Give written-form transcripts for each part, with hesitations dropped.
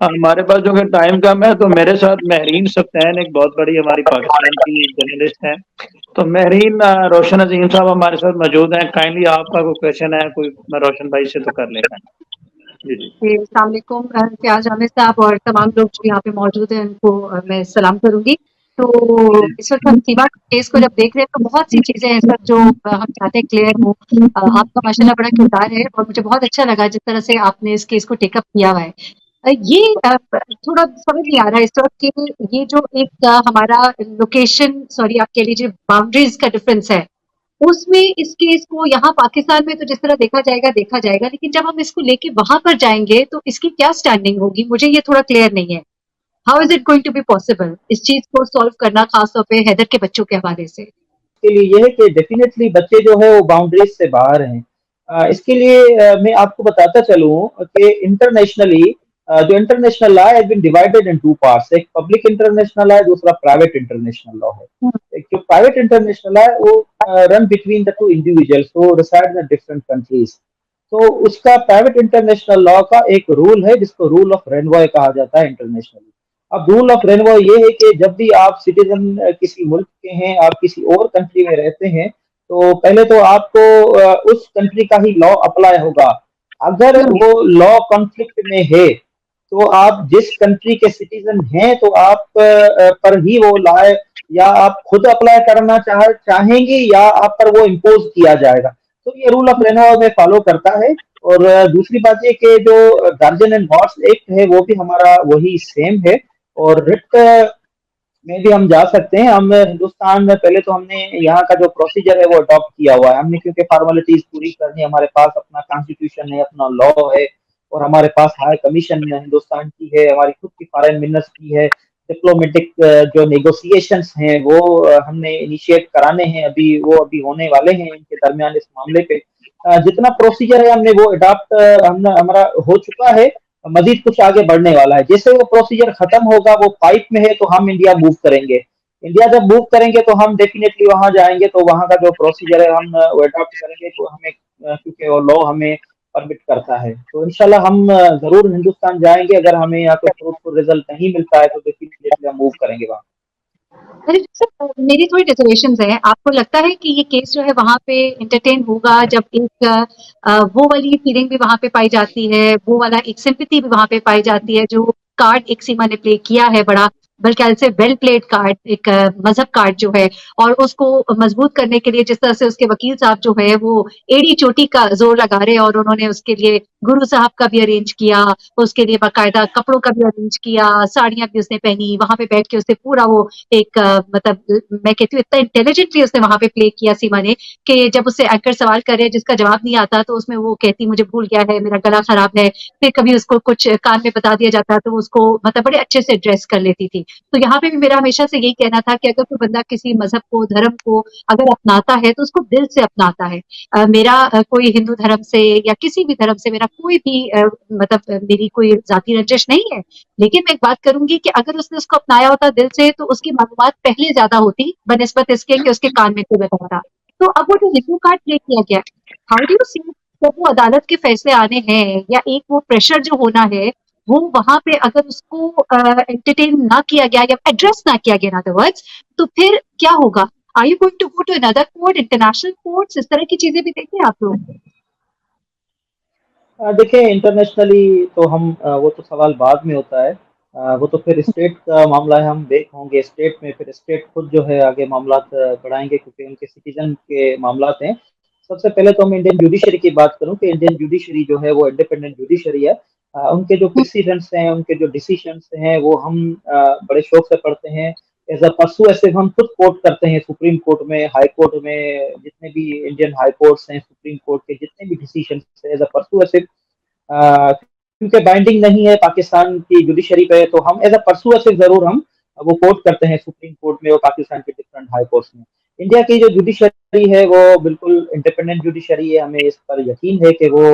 हमारे पास जो है टाइम कम है, तो मेरे साथ महरीन सफ्तान एक बहुत बड़ी हमारी पाकिस्तान की जर्नलिस्ट है। तो महरीन, रोशन अजीम साहब हमारे साथ मौजूद हैं। काइंडली आपका कोई क्वेश्चन है कोई रोशन भाई से तो कर लेना। जी जी। जी, अस्सलाम वालेकुम इम्तियाज़ जावेद साहब और तमाम लोग जो यहाँ पे मौजूद हैं उनको मैं सलाम करूँगी। तो इस वक़्त हम सीमा केस को जब देख रहे हैं तो बहुत सी चीज़ें हैं इस वक़्त जो हम चाहते हैं क्लियर हो। आपका माशाल्लाह बड़ा किरदार है और मुझे बहुत अच्छा लगा जिस तरह से आपने इस केस को टेक अप किया हुआ है। ये थोड़ा समझ नहीं आ रहा है इस वक़्त कि ये जो एक हमारा लोकेशन सॉरी आप कह लीजिए बाउंड्रीज़ का डिफ़रेंस है, उसमें इस केस को यहाँ पाकिस्तान में तो जिस तरह देखा जाएगा, लेकिन जब हम इसको लेके वहाँ पर जाएँगे तो इसकी क्या स्टैंडिंग होगी? मुझे ये थोड़ा क्लियर नहीं है। How is it going to be possible इस चीज़ को सॉल्व करना खास तौर पे हैदर के बच्चों के हवाले से? के लिए ये है कि डेफिनेटली बच्चे जो है वो बाउंड्रीज से बाहर हैं। इसके लिए मैं आपको बताता चलूँ कि इंटरनेशनली जो international law has been divided in 2 parts. एक पब्लिक इंटरनेशनल लॉ है, दूसरा प्राइवेट इंटरनेशनल लॉ है। हुँ, एक जो प्राइवेट इंटरनेशनल लॉ है वो run between the two individuals who reside in different countries. तो उसका प्राइवेट इंटरनेशनल लॉ का एक रूल है जिसको रूल ऑफ रेनवॉय कहा जाता है इंटरनेशनली। अब रूल ऑफ रेनवॉय ये है कि जब भी आप सिटीजन किसी मुल्क के हैं, आप किसी और कंट्री में रहते हैं, तो पहले तो आपको उस कंट्री का ही लॉ अप्लाई होगा। अगर हुँ, वो लॉ कॉन्फ्लिक्ट में है, तो आप जिस कंट्री के सिटीजन हैं, तो आप पर ही वो लॉ या आप खुद अप्लाई करना चाहेंगे या आप पर वो इम्पोज किया जाएगा। तो ये रूल ऑफ रेनवॉय में फॉलो करता है। और दूसरी बात ये कि जो गार्जियन एंड वॉट्स एक्ट है वो भी हमारा वही सेम है। और रिट में भी हम जा सकते हैं। हम हिंदुस्तान में पहले तो हमने यहाँ का जो प्रोसीजर है वो अडॉप्ट किया हुआ है हमने, क्योंकि फॉर्मेलिटीज पूरी करनी है। हमारे पास अपना कॉन्स्टिट्यूशन है, अपना लॉ है, और हमारे पास हाई कमीशन हिंदुस्तान की है, हमारी खुद की फॉरेन मिनिस्ट्री है। डिप्लोमेटिक जो नेगोशिएशंस हैं वो हमने इनिशिएट कराने हैं, अभी वो अभी होने वाले हैं इनके दरमियान इस मामले पे। जितना प्रोसीजर है हमने वो अडॉप्ट हमने हमारा हो चुका है। मजीद कुछ आगे बढ़ने वाला है। जैसे वो प्रोसीजर खत्म होगा, वो पाइप में है, तो हम इंडिया मूव करेंगे। इंडिया जब मूव करेंगे तो हम डेफिनेटली वहां जाएंगे, तो वहां का जो प्रोसीजर है हम वो अडॉप्ट करेंगे, तो हमें क्योंकि वो लॉ हमें परमिट करता है, तो इंशाल्लाह हम जरूर हिंदुस्तान जाएंगे। अगर हमें यहाँ कोई फ्रूटफुल रिजल्ट नहीं मिलता है तो डेफिनेटली हम मूव करेंगे वहाँ। अरे सर मेरी थोड़ी रिजर्वेशंस हैं। आपको लगता है कि ये केस जो है वहाँ पे एंटरटेन होगा जब एक वो वाली फीलिंग भी वहाँ पे पाई जाती है, वो वाला एक सिंपैथी भी वहाँ पे पाई जाती है जो कार्ड एक सीमा ने प्ले किया है बड़ा, बल्कि से वेल प्लेड कार्ड एक मजहब कार्ड जो है और उसको मजबूत करने के लिए जिस तरह से उसके वकील साहब जो है वो एड़ी चोटी का जोर लगा रहे हैं और उन्होंने उसके लिए गुरु साहब का भी अरेंज किया, उसके लिए बाकायदा कपड़ों का भी अरेंज किया, साड़ियां भी उसने पहनी, वहां पे बैठ के उसने पूरा वो एक मतलब मैं कहती हूँ इतना इंटेलिजेंटली उसने वहां पे प्ले किया सीमा ने कि जब उससे एंकर सवाल करे जिसका जवाब नहीं आता तो उसमें वो कहती मुझे भूल गया है, मेरा गला खराब है। फिर कभी उसको कुछ कान में बता दिया जाता तो उसको मतलब बड़े अच्छे से एड्रेस कर लेती थी। तो यहाँ पे भी मेरा हमेशा से यही कहना था कि अगर कोई बंदा किसी मजहब को धर्म को अगर अपनाता है तो उसको दिल से अपनाता है। मेरा कोई हिंदू धर्म से या किसी भी धर्म से मेरा कोई भी मतलब मेरी कोई जाति रंजिश नहीं है, लेकिन मैं एक बात करूंगी कि अगर उसने उसको अपनाया होता दिल से तो उसकी मालूमात पहले ज्यादा होती बनिस्बत इसके कि उसके कान में कोई बता रहा। तो अब वो जो रिव्यू कार्ड प्ले किया गया, हाउ डू यू सी जब वो अदालत के फैसले आने हैं या एक वो प्रेशर जो होना है वो वहां पे अगर उसको एंटरटेन ना किया गया या एड्रेस ना किया गया इन अदर वर्ड्स, तो फिर क्या होगा? Are you going to go to another court, international courts, इस तरह की चीजें भी देखिए आप लोग। देखिए इंटरनेशनली तो हम वो तो सवाल बाद में होता है। वो तो फिर स्टेट का मामला है, हम देख होंगे स्टेट में, फिर स्टेट खुद जो है आगे मामलात बढ़ाएंगे क्योंकि उनके सिटीजन के मामलात हैं। सबसे पहले तो हम इंडियन जुडिशरी की बात करूं कि इंडियन जुडिशरी जो है वो इंडिपेंडेंट जुडिशरी है। उनके जो प्रेसिडेंट्स हैं, उनके जो डिसीजंस हैं वो हम बड़े शौक से पढ़ते हैं। एज अ परसुएसिव हम खुद कोर्ट करते हैं सुप्रीम कोर्ट में, हाई कोर्ट में, जितने भी इंडियन हाई कोर्ट्स हैं, सुप्रीम कोर्ट के जितने भी डिसीजन एज अ परसुएसिव, क्योंकि बाइंडिंग नहीं है पाकिस्तान की जुडिशरी पे, तो हम एज अ परसुएसिव जरूर हम वो कोर्ट करते हैं सुप्रीम कोर्ट में और पाकिस्तान के डिफरेंट हाई कोर्ट्स में। इंडिया की जो जुडिशरी है वो बिल्कुल इंडिपेंडेंट जुडिशरी है। हमें इस पर यकीन है कि वो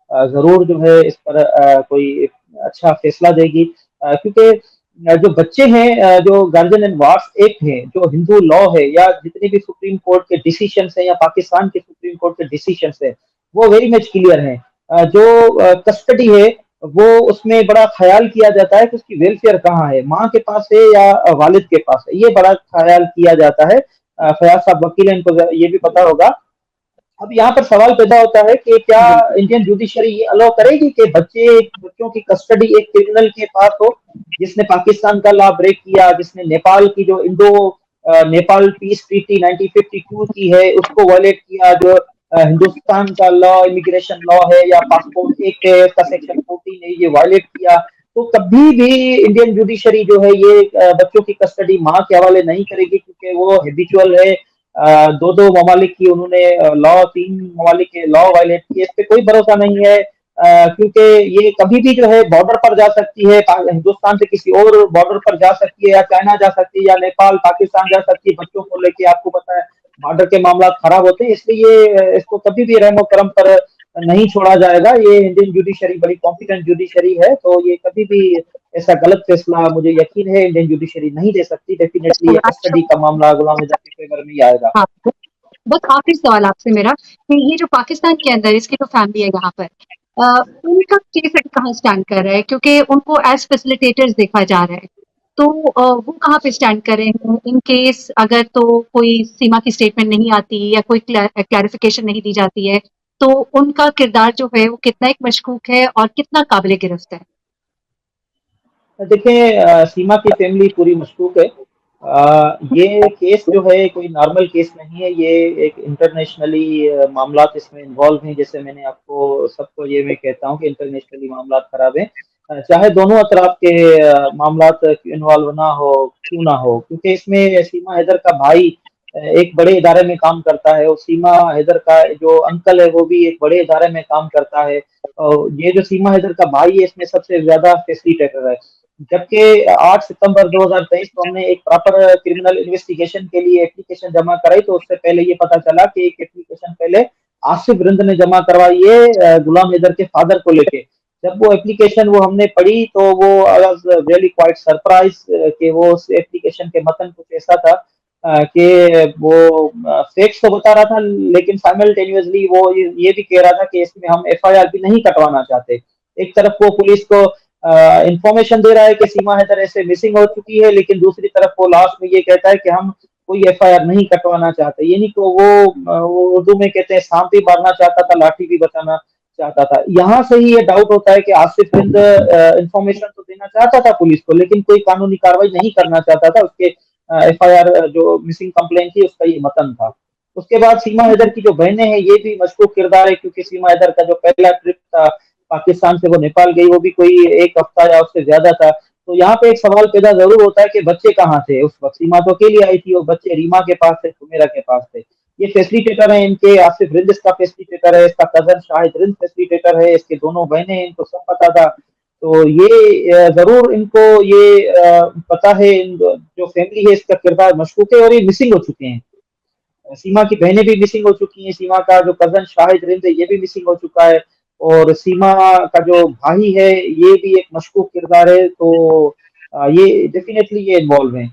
जरूर जो है इस पर कोई अच्छा फैसला देगी। क्योंकि जो बच्चे हैं, जो गार्जियन एंड वार्स एक्ट है, जो हिंदू लॉ है, या जितने भी सुप्रीम कोर्ट के डिसीजंस हैं या पाकिस्तान के सुप्रीम कोर्ट के डिसीजंस है, वो वेरी मच क्लियर है। जो कस्टडी है वो उसमें बड़ा ख्याल किया जाता है कि उसकी वेलफेयर कहाँ है, माँ के पास है या वालिद के पास है, ये बड़ा ख्याल किया जाता है। फयाज साहब वकील हैं, इनको ये भी पता होगा। अब यहाँ पर सवाल पैदा होता है कि क्या बिल्कुल। इंडियन जुडिशरी ये अलाउ करेगी कि बच्चों की कस्टडी एक क्रिमिनल के पास हो, जिसने पाकिस्तान का लॉ ब्रेक किया, जिसने नेपाल की जो नेपाल पीस ट्रीटी 1952 की है उसको वायलेट किया, जो हिंदुस्तान का लॉ इमिग्रेशन लॉ है या पासपोर्ट एक्ट है उसका सेक्शन 14 है, ये वायलेट किया। तो कभी भी इंडियन जुडिशरी जो है ये बच्चों की कस्टडी माँ के हवाले नहीं करेगी, क्योंकि वो हैबिचुअल है। दो दो ममालिक की उन्होंने लॉ, 3 ममालिक के लॉ वायलेट किए, इस पे कोई भरोसा नहीं है। क्योंकि ये कभी भी जो है बॉर्डर पर जा सकती है, हिंदुस्तान से किसी और बॉर्डर पर जा सकती है, या चाइना जा सकती है, या नेपाल पाकिस्तान जा सकती है। बच्चों को लेके आपको पता है बॉर्डर के मामला खराब होते हैं, इसलिए ये इसको कभी भी रहमो करम पर नहीं छोड़ा जाएगा। ये इंडियन जुडिशरी बड़ी कॉम्पिटेंट जुडिशरी है, तो ये कभी भी ऐसा गलत फैसला मुझे यकीन है इंडियन जुडिशरी नहीं दे सकती। डेफिनेटली ये अच्छा, कस्टडी का मामला गुलाम नबी के फेवर में ही आएगा। हाँ, बस आखिरी सवाल आपसे मेरा कि ये जो पाकिस्तान के अंदर इसकी जो फैमिली है यहाँ पर उनका केस कहाँ स्टैंड कर रहा है, क्योंकि उनको एज फैसिलिटेटर्स देखा जा रहा है, तो वो कहाँ पे स्टैंड कर रहे हैं इन केस अगर तो कोई सीमा की स्टेटमेंट नहीं आती या कोई क्लैरिफिकेशन नहीं दी जाती है, तो उनका किरदार जो है वो कितना एक मशकूक है और कितना काबिल गिरफ्त है। देखिए सीमा की फैमिली पूरी मशकूक है। ये केस जो है कोई नॉर्मल केस नहीं है, ये एक इंटरनेशनली मामलात इसमें इन्वॉल्व हैं। जैसे मैंने आपको सबको ये मैं कहता हूँ कि इंटरनेशनली मामलात खराब हैं। चाहे दोनों अतराफ के मामलात इन्वॉल्व ना हो, क्यों ना हो, क्योंकि इसमें सीमा हैदर का भाई एक बड़े इदारे में काम करता है, और सीमा हैदर का जो अंकल है वो भी एक बड़े इदारे में काम करता है। और ये जो सीमा हैदर का भाई है इसमें सबसे ज्यादा फैसिलिटेटर है। जबकि 8 सितंबर 2023 को हमने एक प्रॉपर क्रिमिनल इन्वेस्टिगेशन के लिए एप्लीकेशन जमा कराई, तो उससे पहले ये पता चला कि एक एप्लीकेशन पहले आसिफ रिंद ने जमा करवाई है गुलाम हैदर के फादर को लेके। जब वो एप्लीकेशन वो हमने पढ़ी तो वो I was really quite surprise कि वो उस एप्लीकेशन के मतन कुछ ऐसा था कि वो फैक्ट्स तो बता रहा था, लेकिन साइमल्टेनियसली वो ये भी कह रहा था कि इसमें हम एफआईआर भी नहीं कटवाना चाहते। एक तरफ वो पुलिस को इंफॉर्मेशन दे रहा है कि सीमा हैदर ऐसे मिसिंग हो चुकी है, लेकिन दूसरी तरफ वो लास्ट में ये कहता है कि हम कोई एफआईआर नहीं कटवाना चाहते। यानी कि वो उर्दू में कहते हैं सांप भी मारना चाहता था, लाठी भी बचाना चाहता था। यहाँ से ही ये डाउट होता है कि आसिफ हिंद इंफॉर्मेशन तो देना चाहता था पुलिस को, लेकिन कोई कानूनी कार्रवाई नहीं करना चाहता था। उसके एफआईआर जो मिसिंग कंप्लेंट थी उसका ये मतन था। उसके बाद सीमा हैदर की जो बहनें हैं ये भी मशकूक किरदार है, क्योंकि सीमा हैदर का जो पहला ट्रिप था पाकिस्तान से वो नेपाल गई, वो भी कोई 1 हफ्ता या उससे ज्यादा था। तो यहाँ पे एक सवाल पैदा जरूर होता है कि बच्चे कहाँ थे उस वक्त। सीमा तो अकेली आई थी और बच्चे रीमा के पास थे, सुमेरा के पास थे। ये फैसिलिटेटर है इनके, आसिफ रिंद इसका फैसिलिटेटर है, इसका कजन शाहिद रिंद फैसिलिटेटर है, इसके दोनों बहनें हैं, इनको सब पता था। तो ये जरूर इनको ये पता है, जो फैमिली है इसका किरदार मशकूक है, और ये मिसिंग हो चुके हैं। सीमा की बहनें भी मिसिंग हो चुकी हैं, सीमा का जो कजन शाहिद रिंद है ये भी मिसिंग हो चुका है, और सीमा का जो भाई है ये भी एक मशकूक किरदार है। तो ये डेफिनेटली ये इन्वॉल्व है।